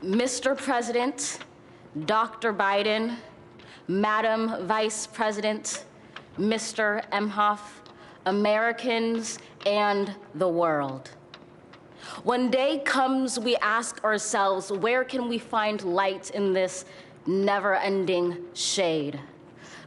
Mr. President, Dr. Biden, Madam Vice President, Mr. Emhoff, Americans, and the world. When day comes, we ask ourselves, where can we find light in this never-ending shade?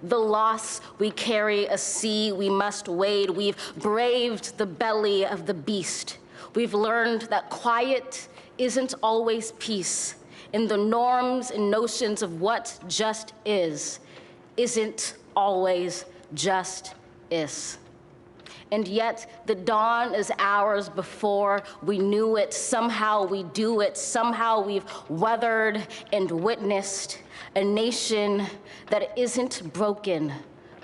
The loss we carry, a sea we must wade. We've braved the belly of the beast. We've learned that quiet isn't always peace, and the norms and notions of what just isn't always just is. And yet the dawn is ours before we knew it. Somehow we do it. Somehow we've weathered and witnessed a nation that isn't broken,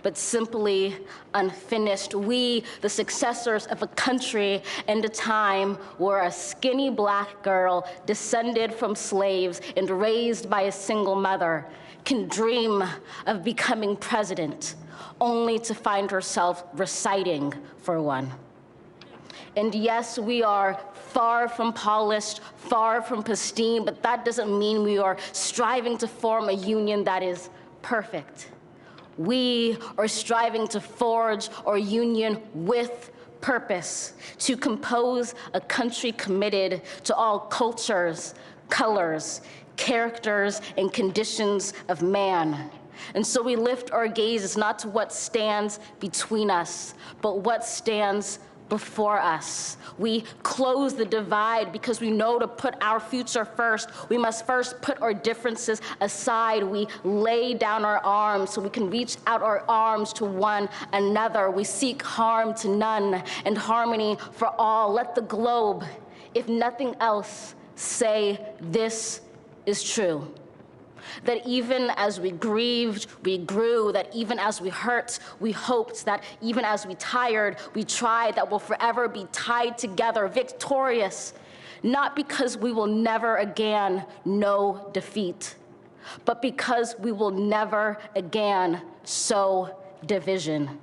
but simply unfinished. We, the successors of a country and a time where a skinny black girl descended from slaves and raised by a single mother can dream of becoming president, only to find herself reciting for one. And yes, we are far from polished, far from pristine, but that doesn't mean we are striving to form a union that is perfect. We are striving to forge our union with purpose, to compose a country committed to all cultures, colors, characters, and conditions of man. And so we lift our gazes not to what stands between us, but what stands before us. We close the divide because we know to put our future first. We must first put our differences aside. We lay down our arms so we can reach out our arms to one another. We seek harm to none and harmony for all. Let the globe, if nothing else, say this is true. That even as we grieved, we grew, that even as we hurt, we hoped, that even as we tired, we tried, that we'll forever be tied together, victorious, not because we will never again know defeat, but because we will never again sow division.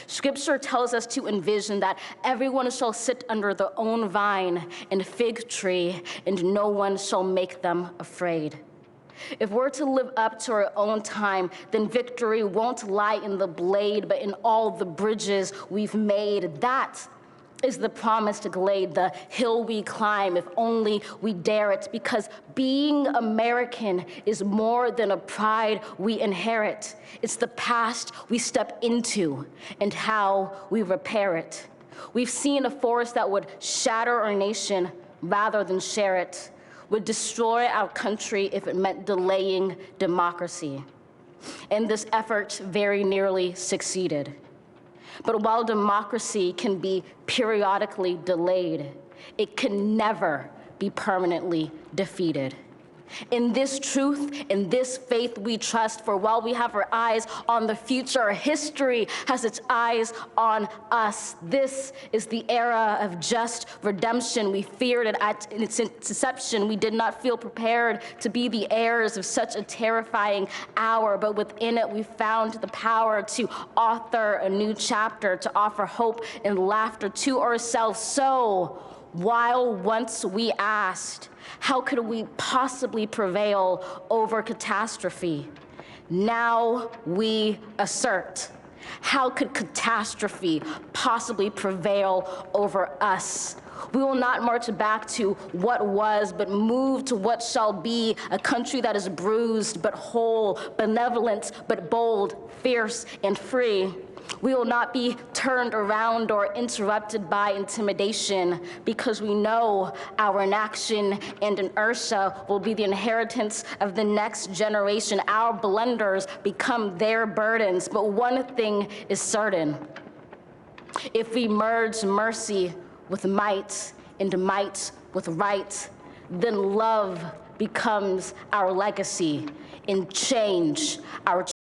Scripture tells us to envision that everyone shall sit under their own vine and fig tree, and no one shall make them afraid. If we're to live up to our own time, then victory won't lie in the blade, but in all the bridges we've made. That is the promised glade, the hill we climb, if only we dare it, because being American is more than a pride we inherit. It's the past we step into and how we repair it. We've seen a force that would shatter our nation rather than share it, would destroy our country if it meant delaying democracy. And this effort very nearly succeeded. But while democracy can be periodically delayed, it can never be permanently defeated. In this truth, in this faith we trust, for while we have our eyes on the future, history has its eyes on us. This is the era of just redemption. We feared it at its inception. We did not feel prepared to be the heirs of such a terrifying hour, but within it we found the power to author a new chapter, to offer hope and laughter to ourselves. So, while once we asked, how could we possibly prevail over catastrophe? Now we assert, how could catastrophe possibly prevail over us? We will not march back to what was, but move to what shall be, a country that is bruised but whole, benevolent but bold, fierce and free. We will not be turned around or interrupted by intimidation, because we know our inaction and inertia will be the inheritance of the next generation. Our blunders become their burdens. But one thing is certain: if we merge mercy with might and might with right, then love becomes our legacy, and change our